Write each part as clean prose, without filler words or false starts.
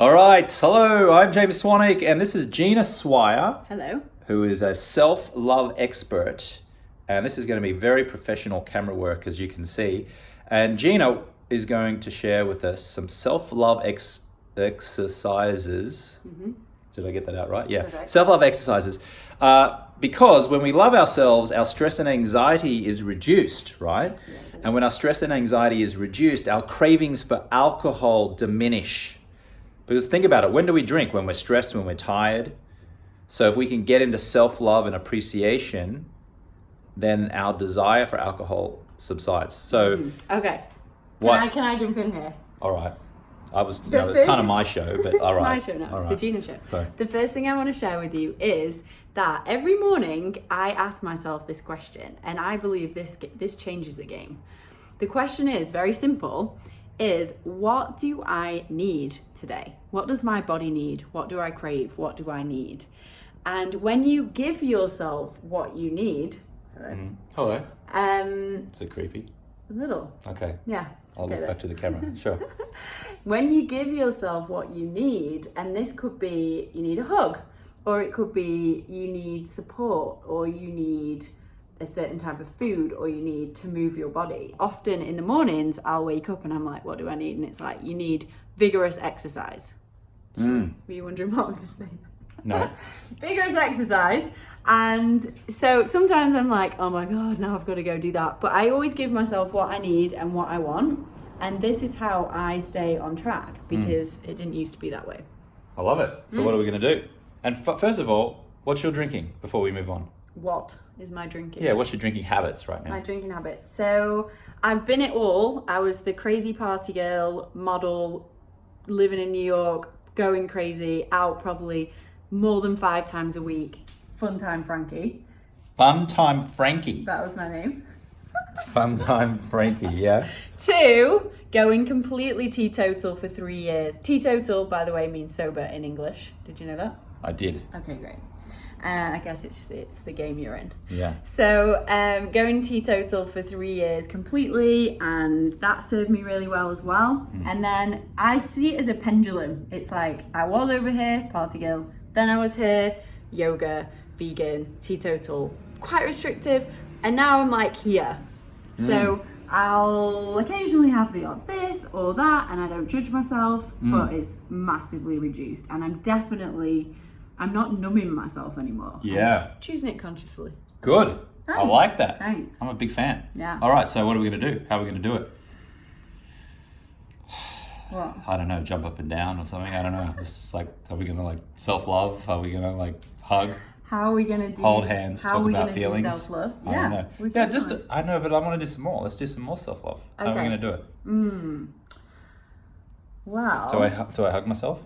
All right, hello, I'm James Swanwick, and this is Gina Swire, Hello. who is a self-love expert. And this is going to be very professional camera work, as you can see. And Gina is going to share with us some self-love exercises. Mm-hmm. Did I get that out right? Yeah, Okay. self-love exercises. Because when we love ourselves, our stress and anxiety is reduced, right? Yeah, it is. And when our stress and anxiety is reduced, our cravings for alcohol diminish. Because think about it, when do we drink? When we're stressed, when we're tired. So if we can get into self-love and appreciation, then our desire for alcohol subsides. So Okay. what? Can I jump in here? All right. It's first- kind of my show, but all right. It's my show now. All It's right. the Gina show. Sorry. The first thing I want to share with you is that every morning I ask myself this question, and I believe this changes the game. The question is very simple. Is what do I need today? What does my body need? What do I crave? What do I need? And when you give yourself what you need, Hello. um, Is it creepy? a little, Okay. yeah. I'll get look it. back to the camera. Sure. When you give yourself what you need, and this could be you need a hug, or it could be you need support, or you need a certain type of food, or you need to move your body. Often in the mornings, I'll wake up and I'm like, what do I need? And it's like, you need vigorous exercise. Were you wondering what I was going to say? No. Vigorous exercise. And so sometimes I'm like, oh my God, now I've got to go do that. But I always give myself what I need and what I want. And this is how I stay on track, because it didn't used to be that way. I love it. So what are we going to do? And first of all, what's your drinking before we move on? What is my drinking? Yeah, what's your drinking habits right now? My drinking habits. So I've been it all. I was the crazy party girl, model, living in New York, going crazy, out probably more than 5 times a week. Fun time Frankie. Fun Time Frankie. That was my name. Fun Time Frankie, yeah. 2, going completely teetotal for 3 years. Teetotal, by the way, means sober in English. Did you know that? I did. Okay, great. I guess it's the game you're in. Yeah. So going teetotal for 3 years completely, and that served me really well as well. And then I see it as a pendulum. It's like I was over here, party girl, then I was here, yoga, vegan, teetotal, quite restrictive, and now I'm like here. So I'll occasionally have the odd this or that, and I don't judge myself, but it's massively reduced, and I'm not numbing myself anymore. Yeah. I'm choosing it consciously. Good. I Thanks. like that. Thanks. I'm a big fan. Yeah. All right, so what are we going to do? How are we going to do it? What? I don't know, jump up and down or something. I don't know. It's just like, are we going to like self-love? Are we going to like hug? How are we gonna do? Hold hands, How talk are we about gonna feelings? do self-love? I don't know. we Yeah, can just, do it. I know, but I want to do some more. Let's do some more self-love. How are we Okay. going to do it? Well, Do I hug myself?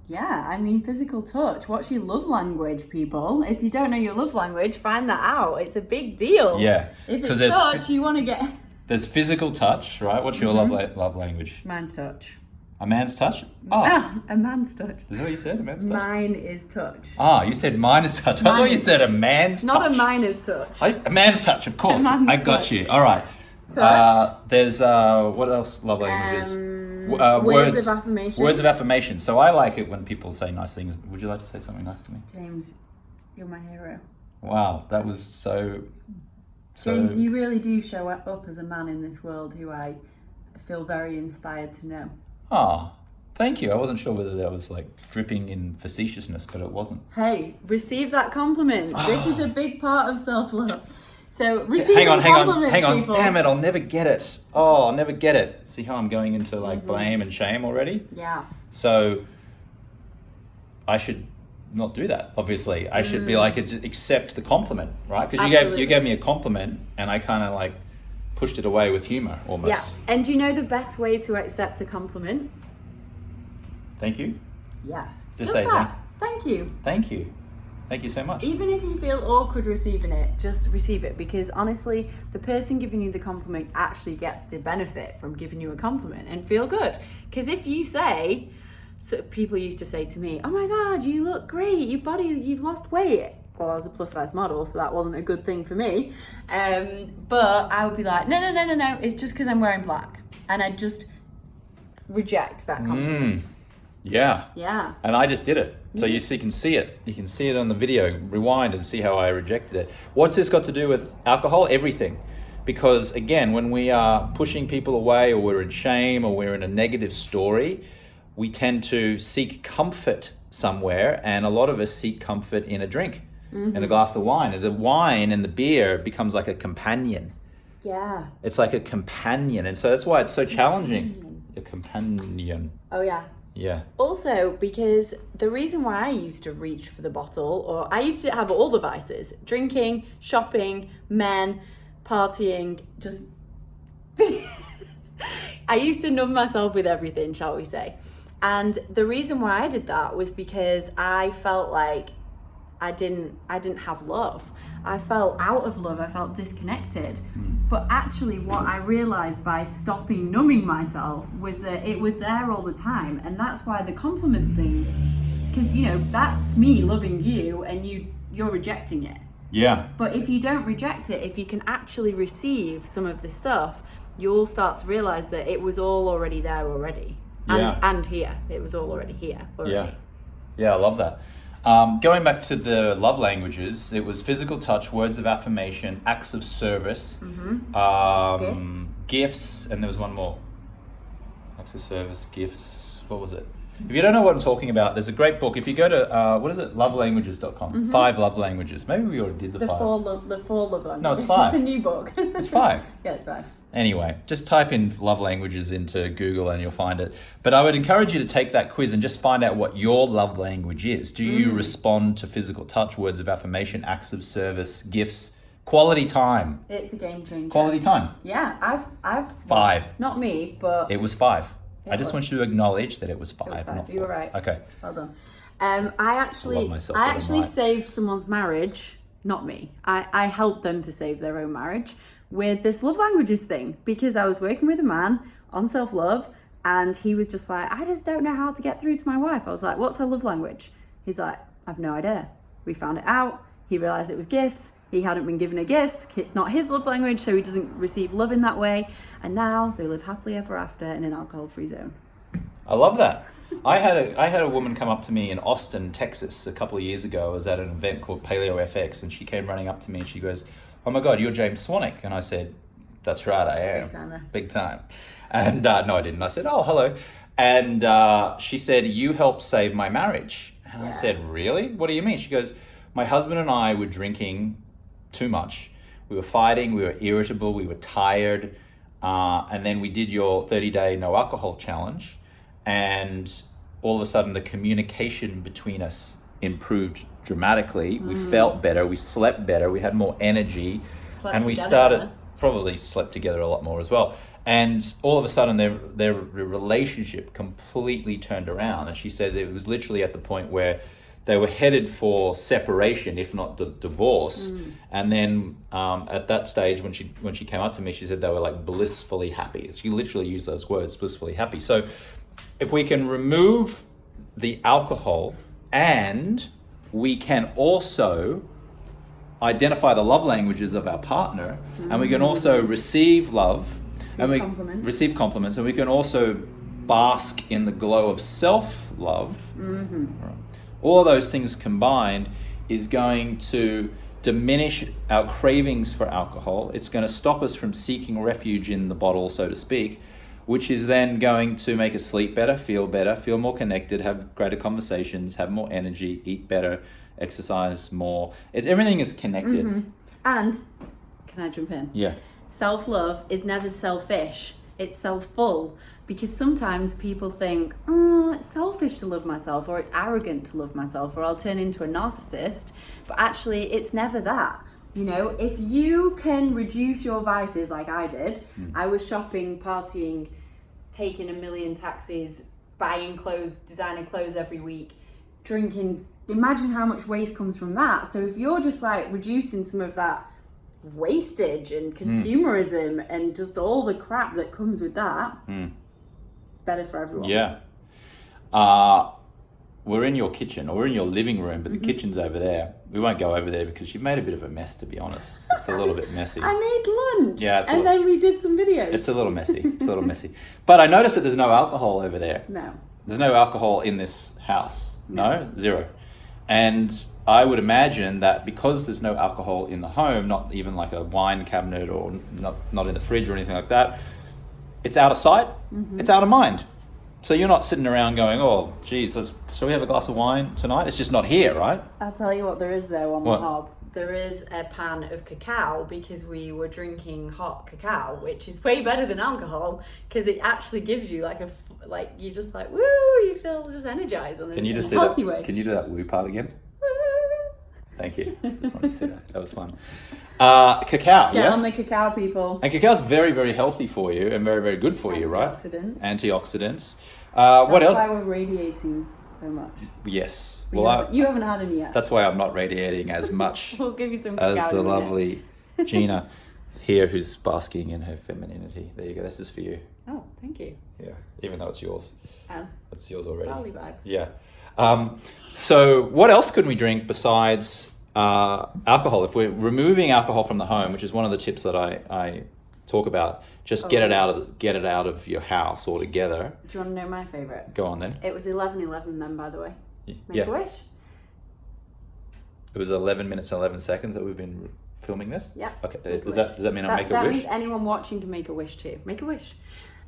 yeah. I mean, physical touch. What's your love language, people? If you don't know your love language, find that out. It's a big deal. Yeah. If 'Cause it's there's touch, you want to get. There's physical touch, right? What's your love language? Mine's touch. A man's touch? Oh, Ah, a man's touch. is that what you said? A man's touch? Mine is touch. Ah, you said mine is touch. I Mine thought you is- said a man's Not touch. a miner's touch. A man's touch, of course. man's I got touch. you. All right. Touch. There's what else? Love languages. Words of affirmation. Words of affirmation. So I like it when people say nice things. Would you like to say something nice to me? James, you're my hero. Wow, that was so. James, you really do show up as a man in this world who I feel very inspired to know. Ah, thank you. I wasn't sure whether that was like dripping in facetiousness, but it wasn't. Hey, receive that compliment. This is a big part of self-love. So receiving Hang compliments, on. people. Damn it, I'll never get it. Oh, I'll never get it. See how I'm going into like blame and shame already? Yeah. So I should not do that, obviously. I should be like, accept the compliment, right? Because you Absolutely. gave me a compliment and I kind of like pushed it away with humor almost. Yeah. And do you know the best way to accept a compliment? Thank you. Yes. Just say that. Thank you. Thank you. Thank you so much. Even if you feel awkward receiving it, just receive it, because honestly, the person giving you the compliment actually gets to benefit from giving you a compliment and feel good. Because if you say, so people used to say to me, oh my God, you look great, you've lost weight. Well, I was a plus size model, so that wasn't a good thing for me. But I would be like, no, it's just because I'm wearing black. And I'd just reject that compliment. Yeah. Yeah. And I just did it. So you can see it. You can see it on the video. Rewind and see how I rejected it. What's this got to do with alcohol? Everything. Because again, when we are pushing people away, or we're in shame, or we're in a negative story, we tend to seek comfort somewhere. And a lot of us seek comfort in a drink, in a glass of wine. And the wine and the beer becomes like a companion. Yeah. It's like a companion. And so that's why it's so challenging. A companion. Oh, yeah. Yeah. Also, because the reason why I used to reach for the bottle, or I used to have all the vices, drinking, shopping, men, partying, just... I used to numb myself with everything, shall we say. And the reason why I did that was because I felt like I didn't have love. I felt out of love. I felt disconnected. But actually what I realized by stopping numbing myself was that it was there all the time. And that's why the compliment thing, because you know, that's me loving you and you're rejecting it. Yeah. But if you don't reject it, if you can actually receive some of this stuff, you'll start to realize that it was all already there already. And here. It was all already here already. Yeah. Yeah, I love that. Going back to the love languages, it was physical touch, words of affirmation, acts of service, gifts, and there was one more. Acts of service, gifts, what was it? If you don't know what I'm talking about, there's a great book. If you go to, what is it, lovelanguages.com, 5 love languages. Maybe we already did the 5. The four love languages. No, it's 5. It's a new book. It's 5. Yeah, it's 5. Anyway, just type in love languages into Google and you'll find it. But I would encourage you to take that quiz and just find out what your love language is. Do you respond to physical touch, words of affirmation, acts of service, gifts, quality time? It's a game changer. Quality time. Yeah, I've 5. Not me, but It was 5. Yeah, I just it want you to acknowledge that it was 5. it was 5. Not 4. You were right. Okay. Well done. I love myself when I'm actually right. saved someone's marriage, not me. I helped them to save their own marriage with this love languages thing, because I was working with a man on self-love and he was just like, I just don't know how to get through to my wife. I was like, what's her love language? He's like, I've no idea. We found it out. He realized it was gifts. He hadn't been given a gift. It's not his love language, so he doesn't receive love in that way. And now they live happily ever after in an alcohol-free zone. I love that. I had a woman come up to me in Austin, Texas a couple of years ago. I was at an event called Paleo FX, and she came running up to me and she goes, oh my God, you're James Swanwick. And I said, that's right, I am. Big timer. Big time. And no, I didn't. I said, oh, hello. And she said, you helped save my marriage. And I said, really? What do you mean? She goes, my husband and I were drinking too much. We were fighting, we were irritable, we were tired. And then we did your 30-day no alcohol challenge. And all of a sudden the communication between us improved dramatically. We felt better, we slept better, we had more energy, and we probably slept together a lot more as well. And all of a sudden their relationship completely turned around. And she said it was literally at the point where they were headed for separation, if not divorce. And then at that stage, when she came up to me, she said they were like blissfully happy. She literally used those words, blissfully happy. So if we can remove the alcohol, and we can also identify the love languages of our partner, and we can also receive love, receive compliments, and we can also bask in the glow of self-love. All of those things combined is going to diminish our cravings for alcohol. It's going to stop us from seeking refuge in the bottle, so to speak, which is then going to make us sleep better, feel more connected, have greater conversations, have more energy, eat better, exercise more. Everything is connected. And, can I jump in? Yeah. Self-love is never selfish. It's self-full. Because sometimes people think, oh, it's selfish to love myself, or it's arrogant to love myself, or I'll turn into a narcissist. But actually, it's never that. You know, if you can reduce your vices like I did, I was shopping, partying, taking a million taxis, buying clothes, designer clothes every week, drinking. Imagine how much waste comes from that. So if you're just like reducing some of that wastage and consumerism and just all the crap that comes with that, it's better for everyone. Yeah. We're in your kitchen, or we're in your living room, but the kitchen's over there. We won't go over there because you've made a bit of a mess, to be honest. It's a little bit messy. I made lunch. Yeah, then we did some videos. It's a little messy. It's a little messy. But I noticed that there's no alcohol over there. No. There's no alcohol in this house. No, zero. And I would imagine that because there's no alcohol in the home, not even like a wine cabinet or not in the fridge or anything like that, it's out of sight, it's out of mind. So you're not sitting around going, oh, geez, shall we have a glass of wine tonight? It's just not here, right? I'll tell you what there is though on the What? hob. There is a pan of cacao because we were drinking hot cacao, which is way better than alcohol because it actually gives you like you're just like, woo, you feel just energized on Can you in just a do healthy that? way. Can you do that woo part again? Thank you. Just wanted to say that. That was fun. Cacao, Get yes? on the cacao, people. And cacao's very, very healthy for you and very, very good for you, right? Antioxidants. Antioxidants. That's What else? why we're radiating so much. Yes. You haven't had any yet. That's why I'm not radiating as much We'll give you some cacao. as in the a minute. lovely Gina here, who's basking in her femininity. There you go. This is for you. Oh, thank you. Yeah. Even though it's yours. It's yours already. Barley bags. Yeah. So what else can we drink besides alcohol? If we're removing alcohol from the home, which is one of the tips that I talk about, just get it out of your house altogether. Do you want to know my favourite? Go on then. It was 11:11 then, by the way. Yeah. Make a wish. It was 11 minutes and 11 seconds that we've been filming this. Yeah. Okay. Make a Does wish. that mean I make a That wish? means anyone watching can make a wish too. Make a wish.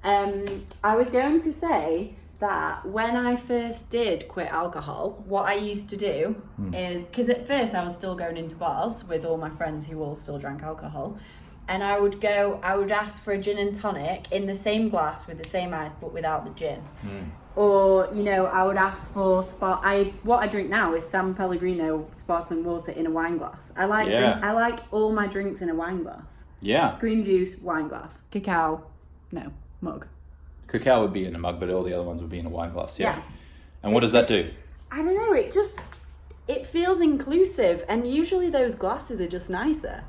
I was going to say that when I first did quit alcohol, what I used to do is, because at first I was still going into bars with all my friends who all still drank alcohol, and I would ask for a gin and tonic in the same glass with the same ice but without the gin. Or, I would ask for what I drink now is San Pellegrino sparkling water in a wine glass. I like all my drinks in a wine glass. Yeah. Green juice, wine glass. Cacao, no, mug. Cacao would be in a mug, but all the other ones would be in a wine glass. Yeah. Yeah. And what does that do? I don't know, it feels inclusive, and usually those glasses are just nicer.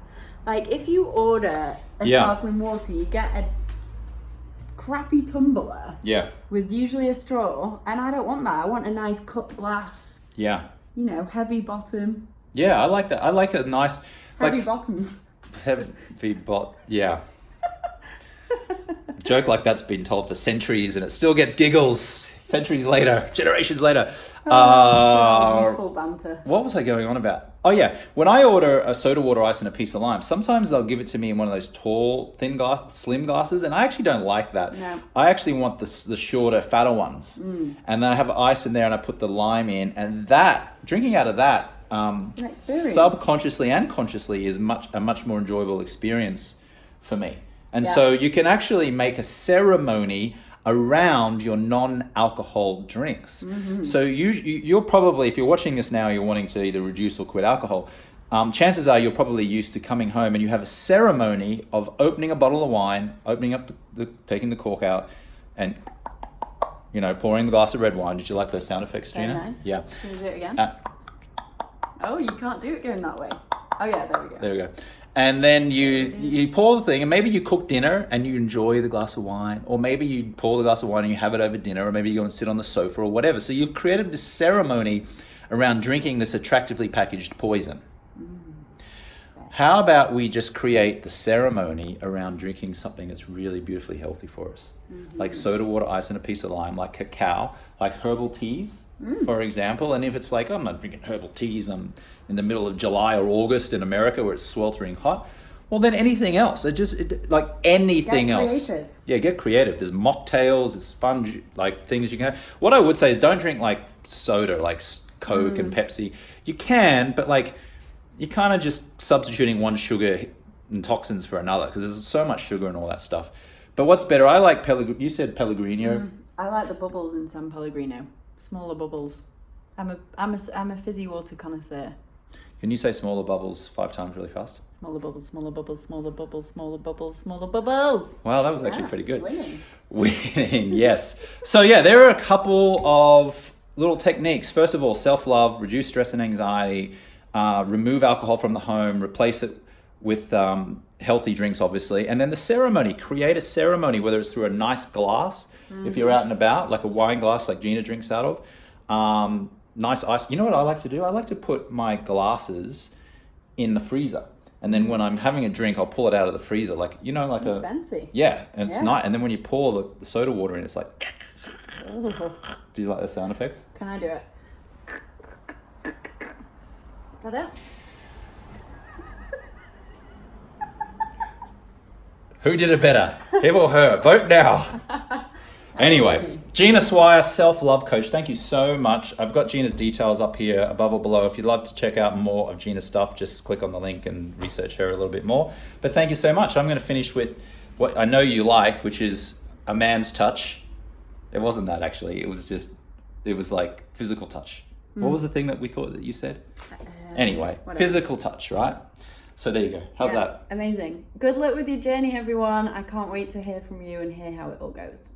Like, if you order a sparkling water, you get a crappy tumbler Yeah. with usually a straw, and I don't want that. I want a nice cut glass, Yeah. heavy bottom. Yeah, I like that. I like a nice, Heavy bottoms. Yeah. A joke like that's been told for centuries, and it still gets giggles centuries later, generations later. Full banter. What was I going on about? Oh yeah, when I order a soda water ice and a piece of lime, sometimes they'll give it to me in one of those tall, thin slim glasses, and I actually don't like that. No. I actually want the shorter, fatter ones. And then I have ice in there, and I put the lime in, and drinking out of that, It's an experience. subconsciously and consciously, is a much more enjoyable experience for me. And Yeah. so you can actually make a ceremony around your non-alcohol drinks. So you're probably, if you're watching this now, you're wanting to either reduce or quit alcohol, chances are you're probably used to coming home and you have a ceremony of opening a bottle of wine, opening up taking the cork out, and pouring the glass of red wine. Did you like those sound effects, Very Gina? nice. Yeah. Can you do it again? Uh, You can't do it going that way. Oh yeah, there we go. There we go. And then you pour the thing, and maybe you cook dinner and you enjoy the glass of wine, or maybe you pour the glass of wine and you have it over dinner, or maybe you go and sit on the sofa or whatever. So you've created this ceremony around drinking this attractively packaged poison. How about we just create the ceremony around drinking something that's really beautifully healthy for us? Like soda water ice and a piece of lime, like cacao, like herbal teas, for example. And if it's like, I'm not drinking herbal teas and I'm in the middle of July or August in America where it's sweltering hot, well then anything else. Like anything Get else. creative. Yeah, get creative. There's mocktails, there's fun like things you can have. What I would say is don't drink like soda, like Coke and Pepsi. You can, but like you're kind of just substituting one sugar and toxins for another because there's so much sugar and all that stuff. But what's better? I like You said Pellegrino. I like the bubbles in San Pellegrino. Smaller bubbles. I'm a fizzy water connoisseur. Can you say smaller bubbles 5 times really fast? Smaller bubbles, smaller bubbles, smaller bubbles, smaller bubbles, smaller bubbles. Wow, that was actually pretty good. Winning. Winning, yes. So yeah, there are a couple of little techniques. First of all, self-love, reduce stress and anxiety, remove alcohol from the home, replace it with healthy drinks, obviously. And then the ceremony, create a ceremony, whether it's through a nice glass, if you're out and about, like a wine glass like Gina drinks out of. Nice ice. You know what I like to do? I like to put my glasses in the freezer. And then when I'm having a drink, I'll pull it out of the freezer. Like, like a... Fancy. Yeah, and it's Yeah. nice. And then when you pour the soda water in, it's like... Do you like the sound effects? Can I do it? Is that it? Who did it better? Him or her? Vote now. Anyway, Gina Swire, self-love coach. Thank you so much. I've got Gina's details up here above or below. If you'd love to check out more of Gina's stuff, just click on the link and research her a little bit more. But thank you so much. I'm going to finish with what I know you like, which is a man's touch. It wasn't that actually. It was like physical touch. What was the thing that we thought that you said? Anyway, whatever. physical touch, right? So there you go. How's that? Amazing. Good luck with your journey, everyone. I can't wait to hear from you and hear how it all goes.